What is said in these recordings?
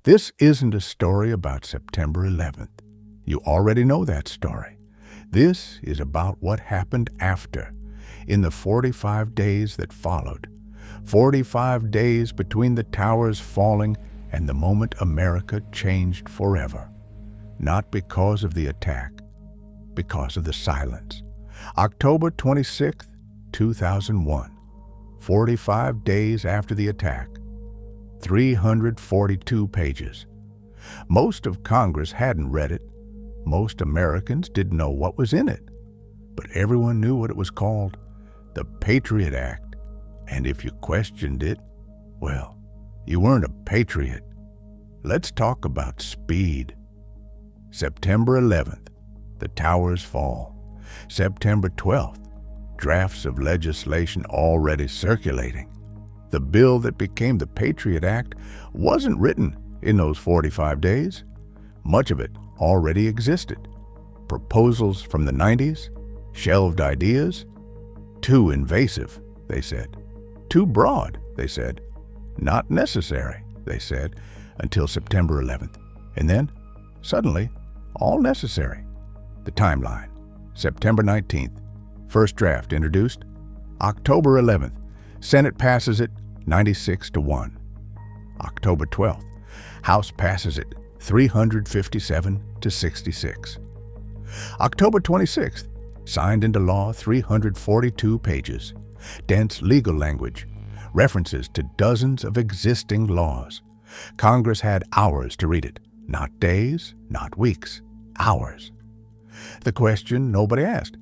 This isn't a story about September 11th. You already know that story. This is about what happened after, in the 45 days that followed. 45 days between the towers falling and the moment America changed forever. Not because of the attack, because of the silence. October 26th, 2001. 45 days after the attack. 342 pages. Most of Congress hadn't read it. Most Americans didn't know what was in it. But everyone knew what it was called, the Patriot Act. And if you questioned it, well, you weren't a patriot. Let's talk about speed. September 11th, the towers fall. September 12th, drafts of legislation already circulating. The bill that became the Patriot Act wasn't written in those 45 days. Much of it already existed. Proposals from the 90s, shelved ideas. Too invasive, they said. Too broad, they said. Not necessary, they said, until September 11th. And then, suddenly, all necessary. The timeline. September 19th, first draft introduced. October 11th, Senate passes it 96-1. October 12th, House passes it 357-66. October 26th, signed into law 342 pages. Dense legal language, references to dozens of existing laws. Congress had hours to read it, not days, not weeks, hours. The question nobody asked: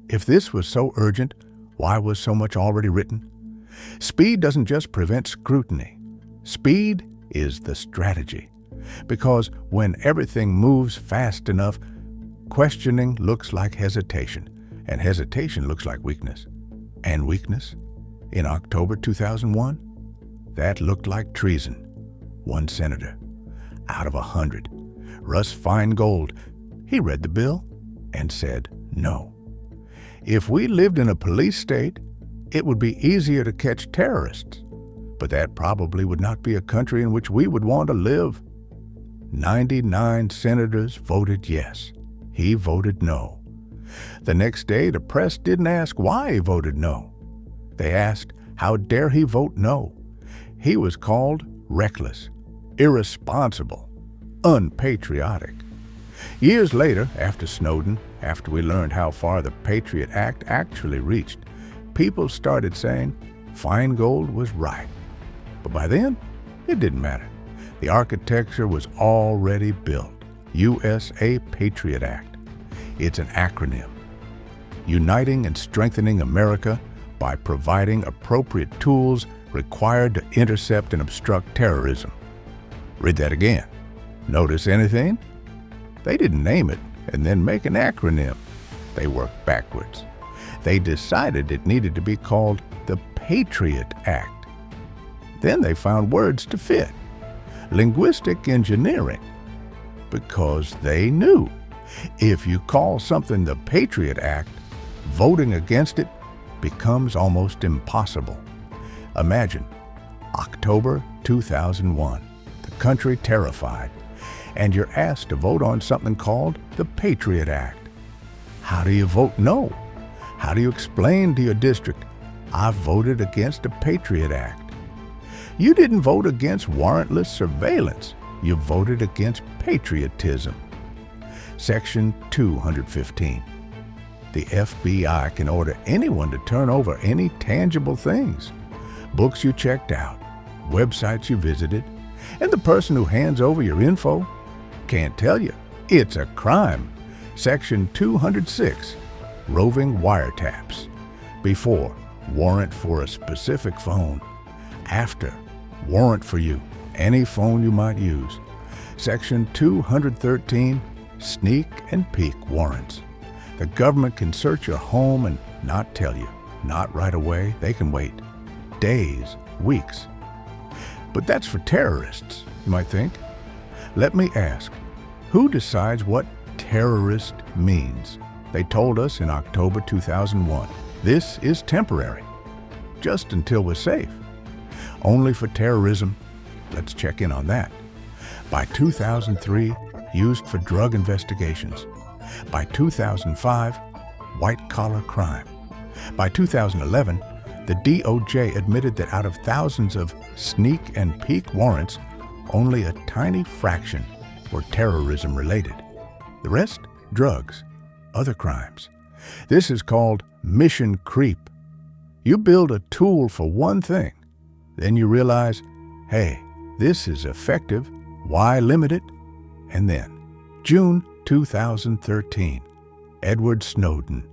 if this was so urgent, why was so much already written? Speed doesn't just prevent scrutiny. Speed is the strategy. Because when everything moves fast enough, questioning looks like hesitation, and hesitation looks like weakness. And weakness, in October 2001, that looked like treason. One senator, out of 100, Russ Feingold, he read the bill and said no. If we lived in a police state, it would be easier to catch terrorists, but that probably would not be a country in which we would want to live. 99 senators voted yes. He voted no. The next day, the press didn't ask why he voted no. They asked, how dare he vote no? He was called reckless, irresponsible, unpatriotic. Years later, after Snowden, after we learned how far the Patriot Act actually reached, people started saying Feingold was right. But by then, it didn't matter. The architecture was already built. USA Patriot Act. It's an acronym. Uniting and strengthening America by providing appropriate tools required to intercept and obstruct terrorism. Read that again. Notice anything? They didn't name it and then make an acronym. They worked backwards. They decided it needed to be called the Patriot Act. Then they found words to fit. Linguistic engineering. Because they knew if you call something the Patriot Act, voting against it becomes almost impossible. Imagine October 2001, the country terrified, and you're asked to vote on something called the Patriot Act. How do you vote no? How do you explain to your district, I voted against the Patriot Act? You didn't vote against warrantless surveillance. You voted against patriotism. Section 215. The FBI can order anyone to turn over any tangible things. Books you checked out, websites you visited, and the person who hands over your info can't tell you. It's a crime. Section 206. Roving wiretaps. Before, warrant for a specific phone. After, warrant for you, any phone you might use. Section 213. Sneak and peek warrants. The government can search your home and not tell you. Not right away. They can wait. Days, weeks. But that's for terrorists, you might think. Let me ask, who decides what terrorist means? They told us in October 2001, this is temporary, just until we're safe. Only for terrorism. Let's check in on that. By 2003, used for drug investigations. By 2005, white-collar crime. By 2011, the DOJ admitted that out of thousands of sneak and peek warrants, only a tiny fraction were terrorism-related. The rest, drugs, other crimes. This is called mission creep. You build a tool for one thing, then you realize, hey, this is effective, why limit it? And then, June 2013, Edward Snowden.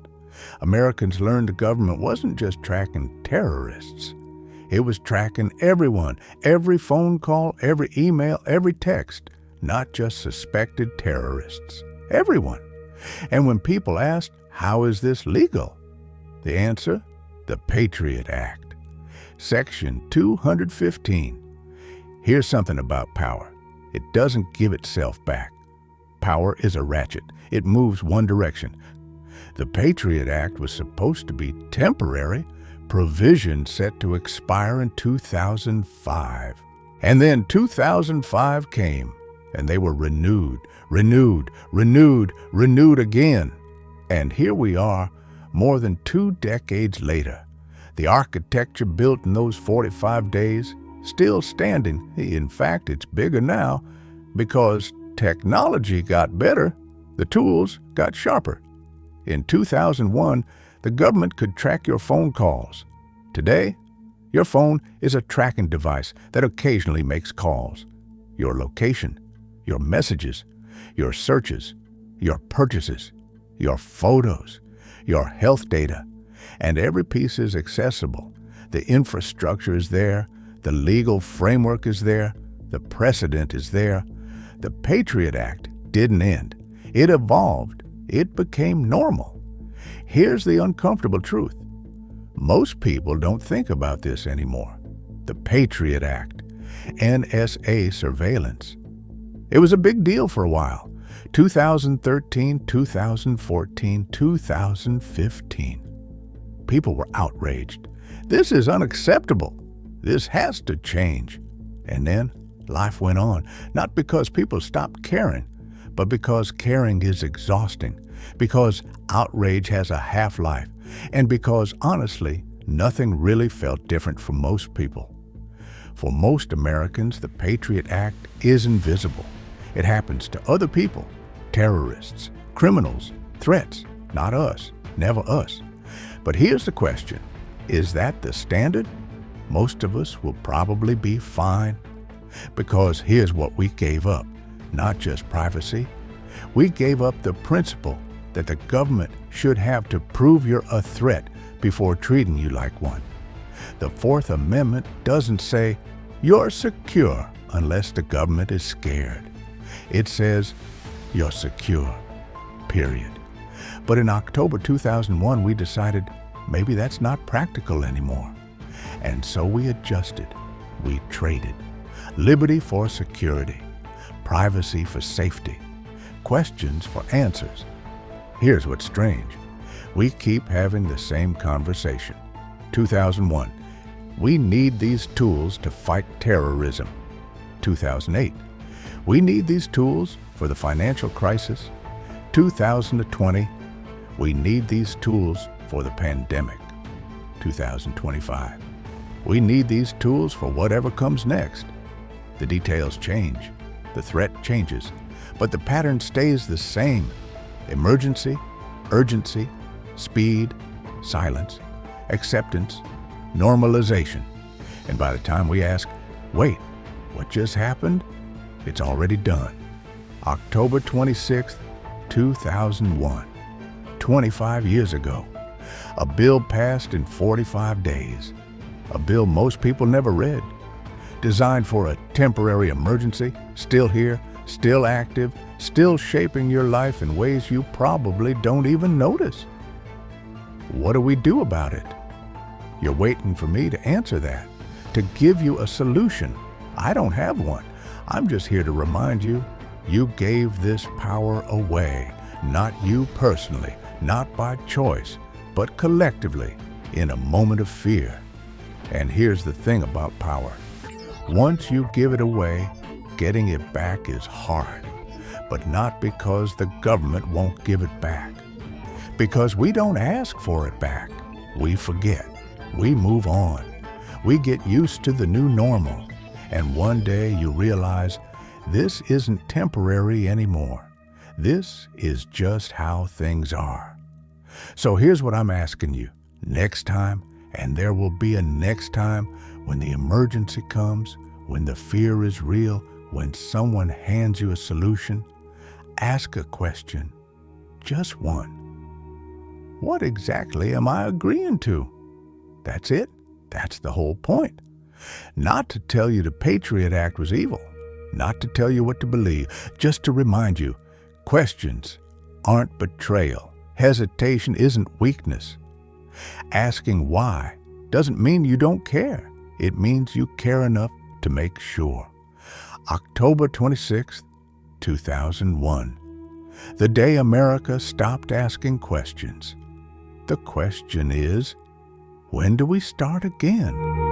Americans learned the government wasn't just tracking terrorists. It was tracking everyone, every phone call, every email, every text, not just suspected terrorists. Everyone. And when people asked, how is this legal? The answer, the Patriot Act. Section 215. Here's something about power. It doesn't give itself back. Power is a ratchet. It moves one direction. The Patriot Act was supposed to be temporary, provision set to expire in 2005. And then 2005 came, and they were renewed again. And here we are, more than 2 decades later. The architecture built in those 45 days, still standing. In fact, it's bigger now because technology got better, the tools got sharper. In 2001, the government could track your phone calls. Today, your phone is a tracking device that occasionally makes calls. Your location, your messages, your searches, your purchases, your photos, your health data, and every piece is accessible. The infrastructure is there, the legal framework is there, the precedent is there. The Patriot Act didn't end. It evolved. It became normal. Here's the uncomfortable truth. Most people don't think about this anymore. The Patriot Act, NSA surveillance. It was a big deal for a while. 2013, 2014, 2015. People were outraged. This is unacceptable. This has to change. And then life went on, not because people stopped caring, but because caring is exhausting, because outrage has a half-life, and because, honestly, nothing really felt different for most people. For most Americans, the Patriot Act is invisible. It happens to other people, terrorists, criminals, threats, not us, never us. But here's the question. Is that the standard? Most of us will probably be fine. Because here's what we gave up, not just privacy. We gave up the principle that the government should have to prove you're a threat before treating you like one. The Fourth Amendment doesn't say you're secure unless the government is scared. It says you're secure, period. But in October 2001, we decided maybe that's not practical anymore. And so we adjusted. We traded. Liberty for security. Privacy for safety. Questions for answers. Here's what's strange. We keep having the same conversation. 2001. We need these tools to fight terrorism. 2008. We need these tools for the financial crisis. 2020. We need these tools for the pandemic. 2025. We need these tools for whatever comes next. The details change. The threat changes. But the pattern stays the same. Emergency, urgency, speed, silence, acceptance, normalization. And by the time we ask, wait, what just happened? It's already done. October 26th, 2001. 25 years ago. A bill passed in 45 days. A bill most people never read. Designed for a temporary emergency, still here, still active, still shaping your life in ways you probably don't even notice. What do we do about it? You're waiting for me to answer that, to give you a solution. I don't have one. I'm just here to remind you, you gave this power away, not you personally, not by choice, but collectively, in a moment of fear. And here's the thing about power. Once you give it away, getting it back is hard, but not because the government won't give it back. Because we don't ask for it back. We forget. We move on. We get used to the new normal. And one day you realize this isn't temporary anymore. This is just how things are. So here's what I'm asking you. Next time, and there will be a next time, when the emergency comes, when the fear is real, when someone hands you a solution, ask a question. Just one. What exactly am I agreeing to? That's it. That's the whole point. Not to tell you the Patriot Act was evil. Not to tell you what to believe. Just to remind you, questions aren't betrayal. Hesitation isn't weakness. Asking why doesn't mean you don't care. It means you care enough to make sure. October 26th, 2001. The day America stopped asking questions. The question is, when do we start again?